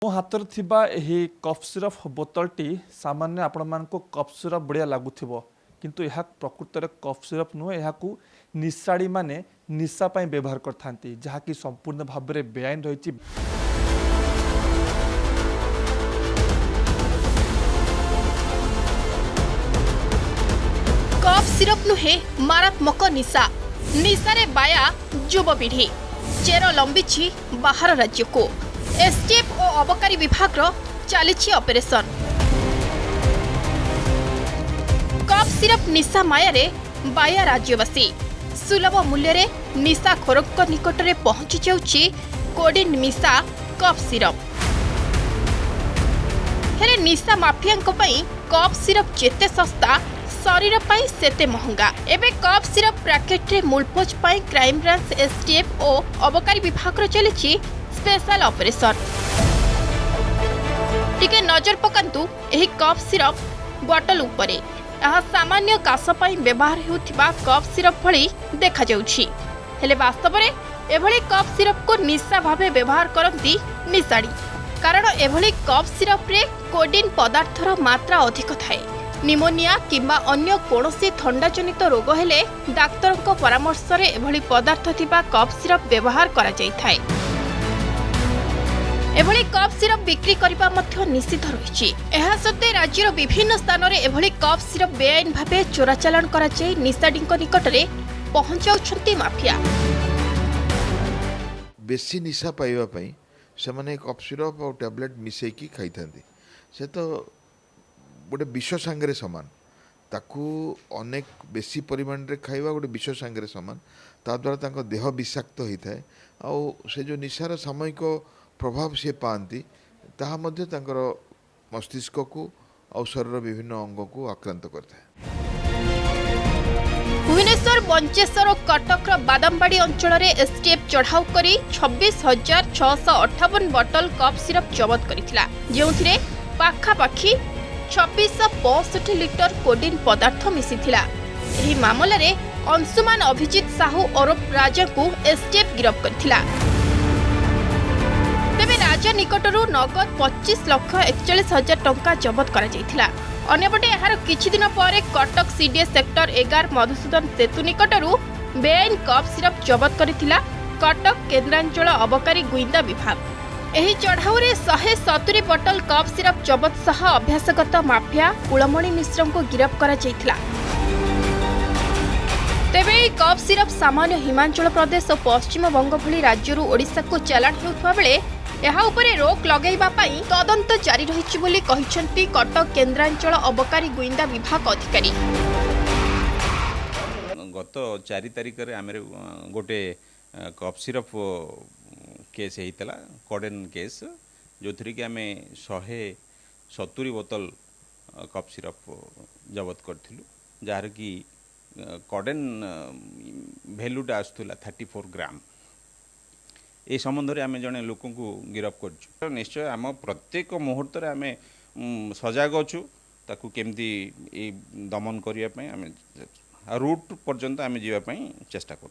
मो हाथ में कफ सिरप बोतलटी सामान्य आपण मान कफ सिरप बढ़िया लगुव किंतु यह प्रकृत में कफ सिरप नुहे यहाँ निशाड़ी माने निशा व्यवहार करते जहाँकि संपूर्ण भाव में बेआईन रही। कफ सिरप नुहे मारात्मक निशा निशारे बाया युवपीढ़ी चेर लंबिछि बाहर राज्य को STF और अबकारी विभाग चली ऑपरेशन। कफ सिरप निशा मायारे बाया राज्यवासी सुलभ मूल्य रे निशा खोरक निकट में पहुंची जाउछि कोडिन मिशा कफ सिरप। हेले निशा माफियांको पई कफ सिरप जेते सस्ता शरीर पाई सेते महंगा। एबे कफ सिरप पैकेट रे मूलपोच पाई क्राइम ब्रांच STF और अबकारी विभाग चली स्पेशल ऑपरेशन। टिके नजर पकांतु एही कफ सिरप बोतल उपरे यह सामान्य काश पाई व्यवहार हेउथिबा कफ सिरप भली देखा जाउछि। हेले वास्तव में एभली कफ सिरप को निशा भावे व्यवहार करती निशाड़ी कारण एभली कफ सिरप रे कोडिन पदार्थर मात्रा अधिक थाए। निमोनिया किंबा अन्य कोनोसी थंडा जनित रोग हेले डाक्तरक परामर्श रे एभली पदार्थ थिबा कफ सिरप व्यवहार करा जाय थाए। एभली कफ सिरप बिक्री करबा मध्य निषिद्ध रहिछि। एहा सत्ते राज्यर विभिन्न स्थान रे एभली कफ सिरप बेआईन भावे चोराचालान करा जाय निशाडीक निकट रे पहुंचाउछंती माफिया। बेसी निशा पाइबा पई से माने कफ सिरप और टैबलेट मिसेकी खाइथांती से तो गोटे विष सांगे सामान ताकू अनेक बेसी परिमाण रे खाइबा गोटे विष सांगे सामान ता द्वारा तांको देह विषाक्त होता है आउ से जो निशार सामयिक प्रभाव सी पाती ताहा मध्य तांकर मस्तिष्क को और शरीर विभिन्न अंग को आक्रांत करता है। भुवनेश्वर बंचेश्वर कटक बादामबाड़ी अंचल में STF चढ़ाऊ करी 26,658 बोतल कफ सिरप जबत करिथिला जेउथिरे पाखापाखी 2665 लिटर कोडिन पदार्थ मिसिथिला। एही मामला रे अंशुमान अभिजित साहू ओरफ राजा को STF गिरफ्त करथिला। तेबे राजा निकटरू नगद 25,41,000 टंका जबत करा जायथिला। अन्यपटे यार किछि दिन पर कटक CDS सेक्टर 11 मधुसूदन सेतु निकटरू बेआईन कफ सिरप जबत करिथिला कटक केन्द्रांचल अबकारी गुइंदा विभाग। एही चढ़ाऊ रे 170 बोतल कफ सिरप जबत सह अभ्यासगत माफिया कुलमणि मिश्र को गिरफ्त करा जायथिला। तेबे कफ सिरप सामान्य हिमाचल प्रदेश और पश्चिम बंग भली राज्यरू ओडिशा को चलाण हेउथबा बेले एहा उपरे रोक लगैबा पई तदंत जारी रहिछि बोली कहिसंती कटक केन्द्रांचल अबकारी गुइंदा विभाग अधिकारी। गत 4 तारिख रे आमे गोटे कफ सिरप केस हेइतला कोडेन केस जो थरी कि आमे 170 बोतल कफ सिरप जबत करथिलु जार कि कोडेन वैल्यूटा आसुला 34 ग्राम। ए संबंध में आम जड़े लोक को गिरफ्त कर निश्चय आम प्रत्येक मुहूर्त आम सजग अच्छु ताकू केमती दमन करने आम रूट पर्यंत आम जावाई चेष्टा कर।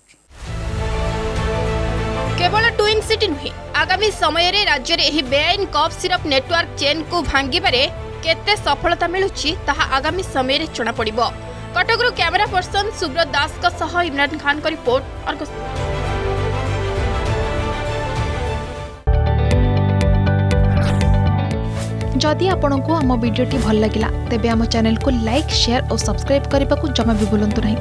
केवल ट्विन सिटी नुहे आगामी समय रे राज्य रे एही बेआईन कफ सिरप नेटवर्क चेन को भांगिबारे केते सफलता मिलुछि ताहा आगामी समय रे जଣା पड़िबो। कटकरू कैमरा पर्सन सुब्रत दास का सह इमरान खान का रिपोर्ट। जदि आपंक आम भिडी भल लगा तेब आम चैनल को लाइक शेयर और सब्सक्राइब करने को जमा भी भूलु नहीं।